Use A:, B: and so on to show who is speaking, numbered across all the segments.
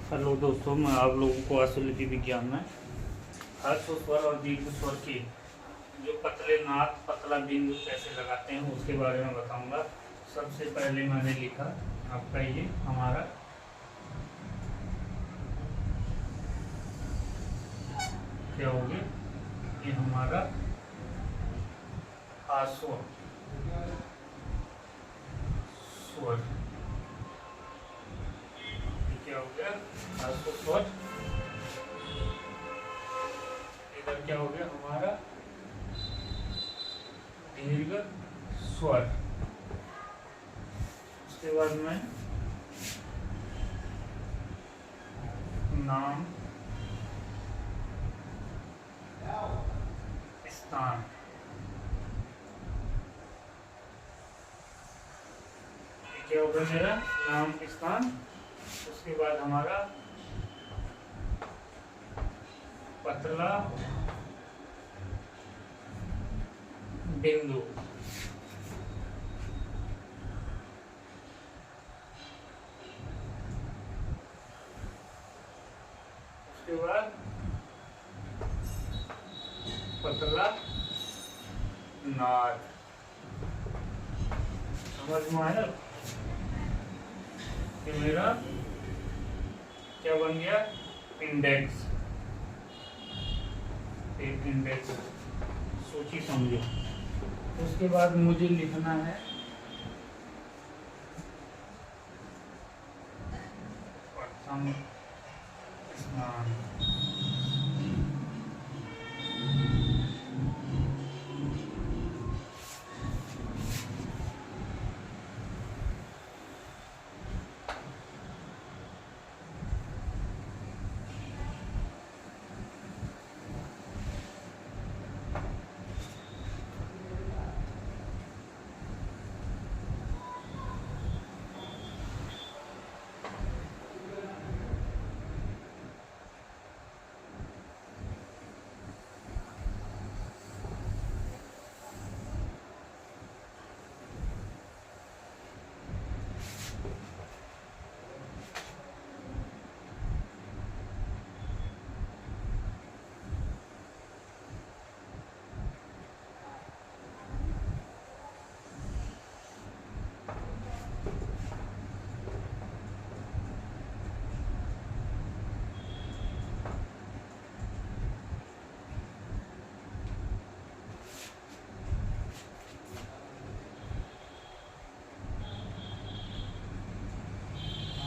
A: Hello दोस्तों, मैं आप लोगों को आशुलिपि विज्ञान में हर्ष स्वर और दीर्घ स्वर की जो पतले नाक पतला बिंदु कैसे लगाते हैं उसके बारे में बताऊंगा। सबसे पहले मैंने लिखा आपका ये हमारा क्या हो गया, ये हमारा आस्वर स्वर, क्या हो गया आस्वर स्वर। इधर क्या हो गया हमारा दीर्घ स्वर। उसके बाद में नाम स्थान, क्या होगा मेरा नाम स्थान। उसके बाद हमारा पतला बिंदु, उसके बाद पतला नाद। समझ में आया कि मेरा क्या बन गया इंडेक्स, एक इंडेक्स सूची समझो। उसके बाद मुझे लिखना है प्रथम स्नान।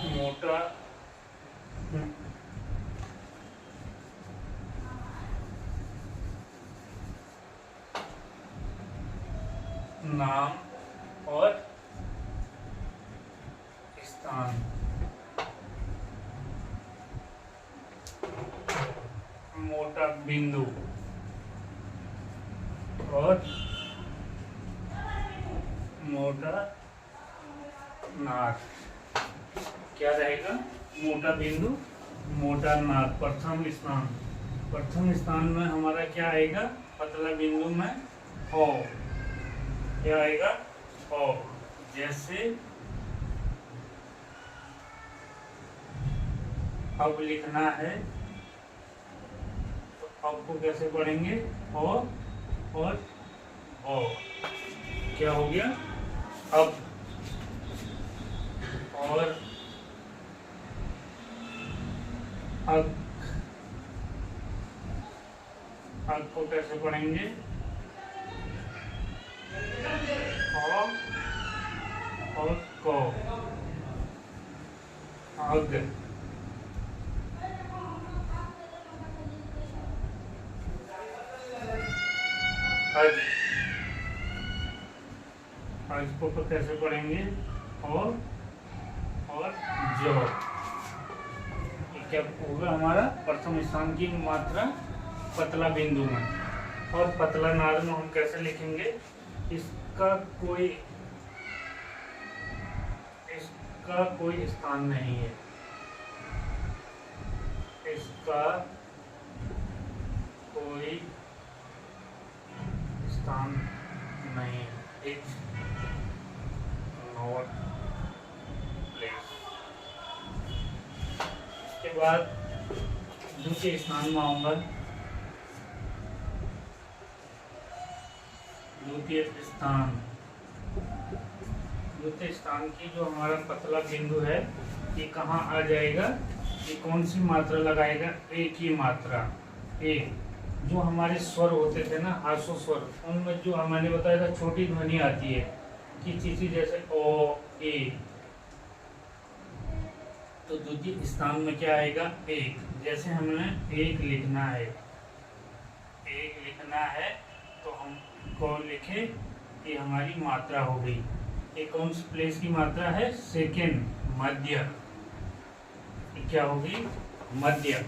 A: मोटा नाम और स्थान, मोटा बिंदु और मोटा नाक। क्या रहेगा मोटा बिंदु मोटा नाक। प्रथम स्थान, प्रथम स्थान में हमारा क्या आएगा पतला बिंदु में हो, क्या आएगा हो। जैसे अब लिखना है तो अब को कैसे पढ़ेंगे हो और ओ। क्या हो गया अब और अब को कैसे पढ़ेंगे और को अग। आज को कैसे पढ़ेंगे और जो। क्या होगा हमारा प्रथम स्थान की मात्रा पतला बिंदु में। और पतला नाद में हम कैसे लिखेंगे, इसका कोई स्थान नहीं है, इसका कोई स्थान नहीं है। It's not place। बाद द्वितीय स्थान में आऊंगा। द्वितीय स्थान की जो हमारा पतला बिंदु है ये कहाँ आ जाएगा, ये कौन सी मात्रा लगाएगा, ए की मात्रा। ए जो हमारे स्वर होते थे ना, आसो स्वर, उनमें जो मैंने बताया था छोटी ध्वनि आती है कि चीची जैसे ओ ए, तो द्वितीय स्थान में क्या आएगा, एक। जैसे हमने एक लिखना है, एक लिखना है तो हम कौन लिखे, ये हमारी मात्रा हो गई। ये कौन सी प्लेस की मात्रा है, सेकेंड, मध्य। क्या होगी, मध्य।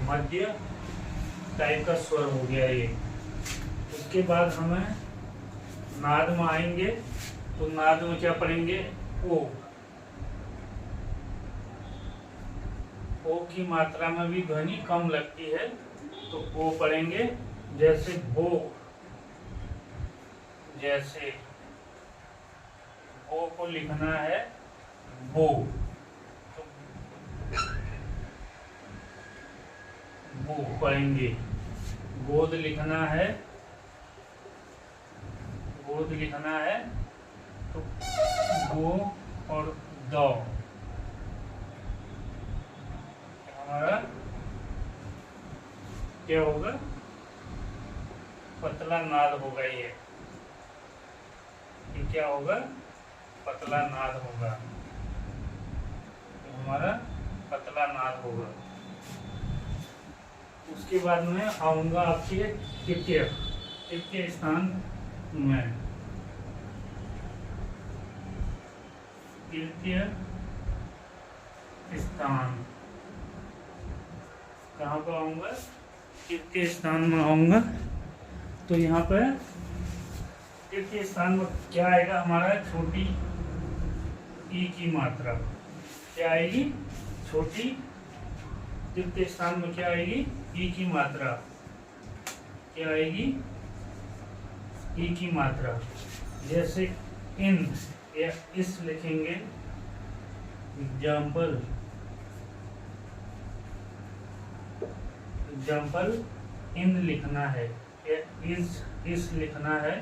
A: मध्य टाइप का स्वर हो गया ये। उसके बाद हमें नाद में आएंगे, तो नाद में क्या पढ़ेंगे, ओ। ओ की मात्रा में भी ध्वनि कम लगती है, तो ओ पढ़ेंगे। जैसे बो, जैसे बो को लिखना है बो, तो बो पढ़ेंगे। गोद लिखना है, गोद लिखना है तो गो और दो। हमारा क्या होगा, पतला नाद होगा। ये क्या होगा, पतला नाद होगा, तो हमारा पतला नाद होगा। उसके बाद में आऊंगा आपके तृतीय स्थान में। तृतीय स्थान कहाँ पर आऊंगा, तृतीय स्थान में आऊंगा। तो यहाँ पर तृतीय स्थान में क्या आएगा, हमारा छोटी ई की मात्रा क्या आएगी, छोटी। तृतीय स्थान में क्या आएगी, ई की मात्रा क्या आएगी, ई की मात्रा। जैसे इन या इस लिखेंगे, एग्जाम्पल इन लिखना है, या इस लिखना है।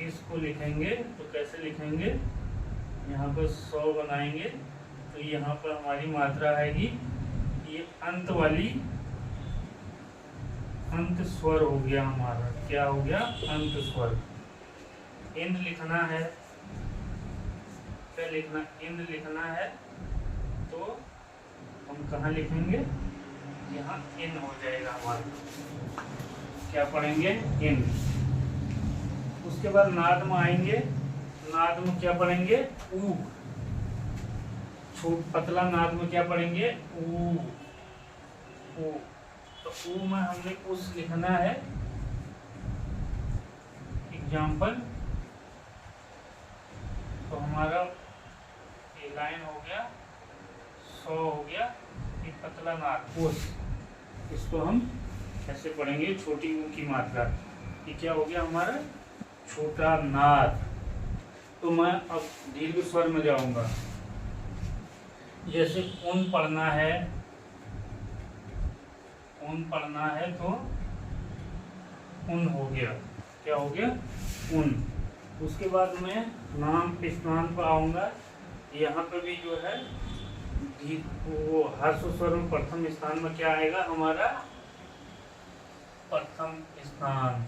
A: इसको लिखेंगे तो कैसे लिखेंगे, यहाँ पर 100 बनाएंगे, तो यहाँ पर हमारी मात्रा आएगी, ये अंत वाली, अंत स्वर हो गया हमारा। क्या हो गया, अंत स्वर। इन लिखना है, क्या लिखना, इन लिखना है, तो हम कहाँ लिखेंगे, यहाँ इन हो जाएगा हमारा। क्या पढ़ेंगे, इन। उसके बाद नाद में आएंगे, नाद में क्या पढ़ेंगे, ऊ। पतला नाद में क्या पढ़ेंगे, ऊ। ऊ, तो ऊ में हमने उस लिखना है। एग्जाम्पल, तो हमारा ये लाइन हो गया, 100 हो गया। ये पतला नाद उस, इसको हम ऐसे पढ़ेंगे, छोटी ऊ की मात्रा। ये क्या हो गया हमारा, छोटा नाद। तो मैं अब दीर्घ स्वर में जाऊंगा। जैसे उन पढ़ना है, उन पढ़ना है तो उन हो गया। क्या हो गया, उन। उसके बाद मैं नाम स्थान पर आऊंगा। यहाँ पे भी जो है वो ह्रस्व स्वर में प्रथम स्थान में क्या आएगा, हमारा प्रथम स्थान।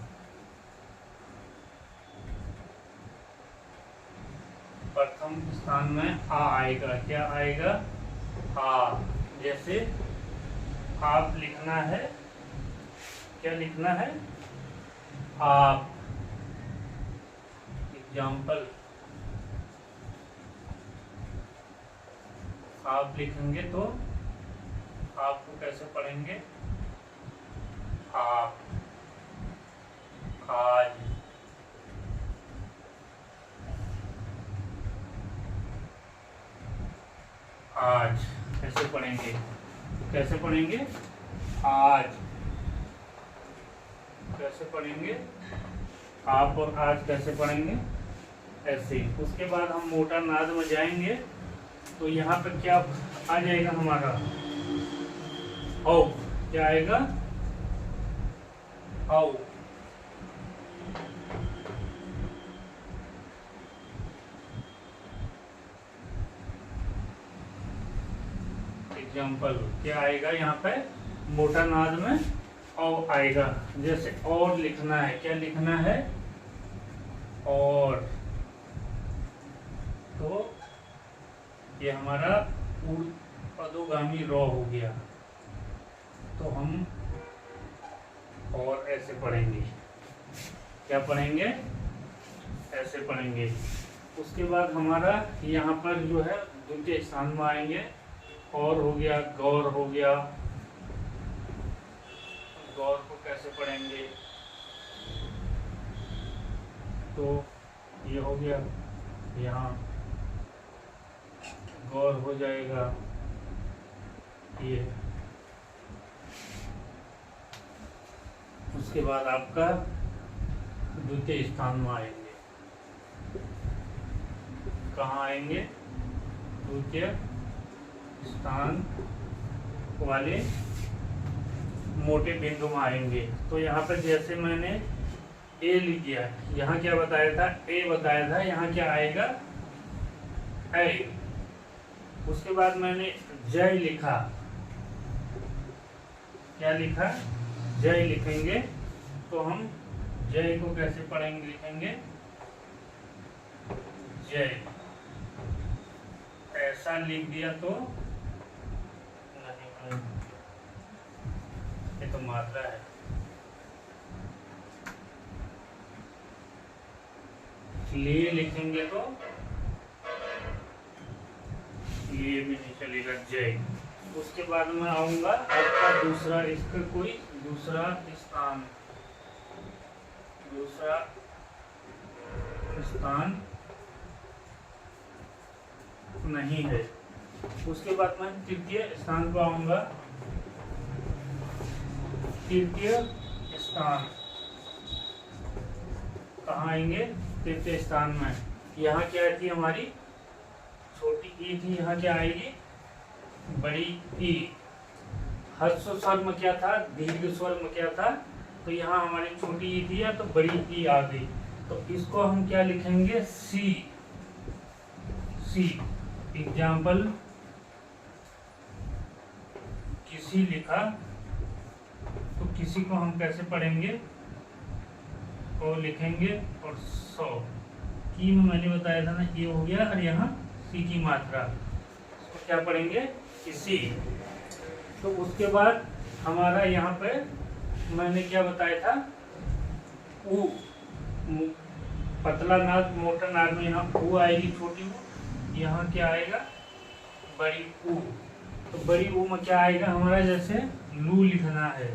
A: प्रथम स्थान में आ आएगा। क्या आएगा, आ। जैसे आप लिखना है, क्या लिखना है, आप। एग्जाम्पल, आप लिखेंगे तो आपको कैसे पढ़ेंगे, आप, आज, आज। कैसे पढ़ेंगे, कैसे पढ़ेंगे, आज। कैसे पढ़ेंगे, आप और आज कैसे पढ़ेंगे, ऐसे। उसके बाद हम मोटा नाद में जाएंगे। तो यहाँ पर क्या आ जाएगा हमारा औ, क्या आएगा औ। एग्जाम्पल क्या आएगा यहाँ पे, मोटा नाद में औ आएगा। जैसे और लिखना है, क्या लिखना है और, तो ये हमारा अधोगामी रॉ हो गया। तो हम और ऐसे पढ़ेंगे, क्या पढ़ेंगे, ऐसे पढ़ेंगे। उसके बाद हमारा यहाँ पर जो है द्वितीय स्थान में आएंगे, और हो गया, गौर हो गया। गौर को कैसे पढ़ेंगे, तो ये हो गया, यहाँ गौर हो जाएगा ये। उसके बाद आपका द्वितीय स्थान में आएंगे, कहाँ आएंगे, द्वितीय स्थान वाले मोटे बिंदु में आएंगे। तो यहाँ पर जैसे मैंने ए लिख दिया, यहाँ क्या बताया था, ए बताया था, यहाँ क्या आएगा ए। उसके बाद मैंने जय लिखा, क्या लिखा, जय लिखेंगे। तो हम जय को कैसे पढ़ेंगे, लिखेंगे जय। ऐसा लिख दिया तो नहीं, ये तो मात्रा है। लिए लिखेंगे तो ये भी नहीं चलेगा, जय। उसके बाद मैं आऊंगा आपका दूसरा, इसका कोई दूसरा स्थान, दूसरा स्थान नहीं है। उसके बाद मैं तृतीय स्थान पर आऊंगा। तृतीय स्थान कहाँ आएंगे, तृतीय स्थान में यहाँ क्या थी हमारी, छोटी ई थी, यहाँ क्या आएगी, बड़ी ई। ह्रस्व स्वर में क्या था, दीर्घ स्वर में क्या था, तो यहाँ हमारी छोटी ई थी, या तो बड़ी ई आ गई। तो इसको हम क्या लिखेंगे, सी। सी एग्जाम्पल, किसी लिखा, तो किसी को हम कैसे पढ़ेंगे, को लिखेंगे और 100 की में मैंने बताया था ना, ये हो गया, और यहाँ सी की मात्रा, इसको क्या पढ़ेंगे, किसी। तो उसके बाद हमारा यहाँ पे मैंने क्या बताया था, ऊ, पतला नाद मोटा नाद में यहाँ ऊ आएगी, छोटी ऊ, यहाँ क्या आएगा, बड़ी ऊ। तो बड़ी ऊ में क्या आएगा हमारा, जैसे लू लिखना है,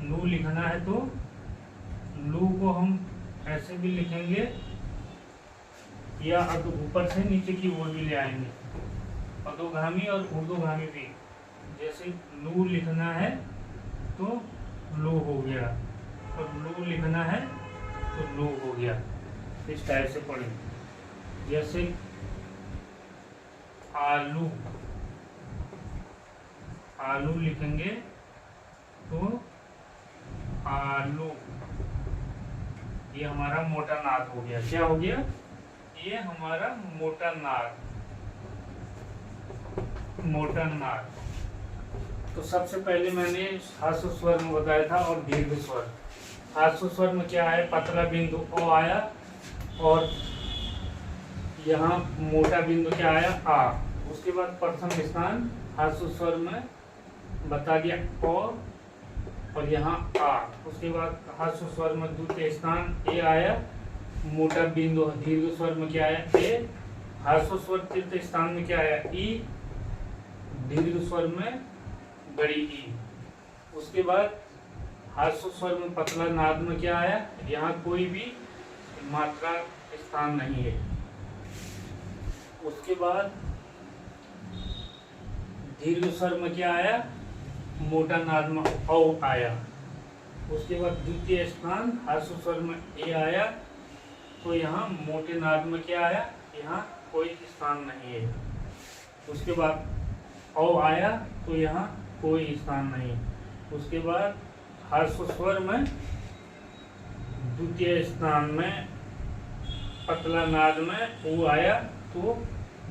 A: लू लिखना है, तो लू को हम ऐसे भी लिखेंगे, या ऊपर से नीचे की ओर भी ले आएंगे, अधोगामी और ऊर्ध्वगामी भी। जैसे लू लिखना है तो लू हो गया, और लू लिखना है तो लू हो गया। इस टाइप से पढ़ें। जैसे आलू, आलू लिखेंगे तो आलू, ये हमारा मोटा नाद हो गया। क्या हो गया, ये हमारा मोटा नाद, मोटा नाद। तो सबसे पहले मैंने ह्रस्व स्वर में बताया था और दीर्घ स्वर। ह्रस्व स्वर में क्या है, पतला बिंदु ओ आया, और यहाँ मोटा बिंदु क्या आया, आ। उसके बाद प्रथम स्थान ह्रस्व स्वर में बता दिया ओ, और यहाँ आ। उसके बाद ह्रस्व स्वर में द्वितीय स्थान ए आया, मोटा बिंदु दीर्घ स्वर में क्या आया, ए। ह्रस्व स्वर तृतीय स्थान में क्या आया, ई। दीर्घ स्वर में बड़ी ई। उसके बाद ह्रस्व स्वर में पतला नाद में क्या आया, यहाँ कोई भी मात्रा स्थान नहीं है। उसके बाद दीर्घ स्वर में क्या आया, मोटा नाद में औ आया। उसके बाद द्वितीय स्थान ह्रस्व स्वर में ए आया, तो यहाँ मोटे नाद में क्या आया, यहाँ कोई स्थान नहीं है। उसके बाद औ आया तो यहाँ कोई स्थान नहीं। उसके बाद हर्ष स्वर में द्वितीय स्थान में पतला नाद में ऊ आया, तो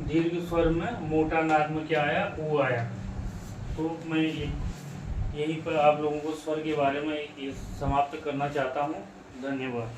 A: दीर्घ स्वर में मोटा नाद में क्या आया, ऊ आया। तो मैं यहीं पर आप लोगों को स्वर के बारे में ये समाप्त करना चाहता हूँ। धन्यवाद।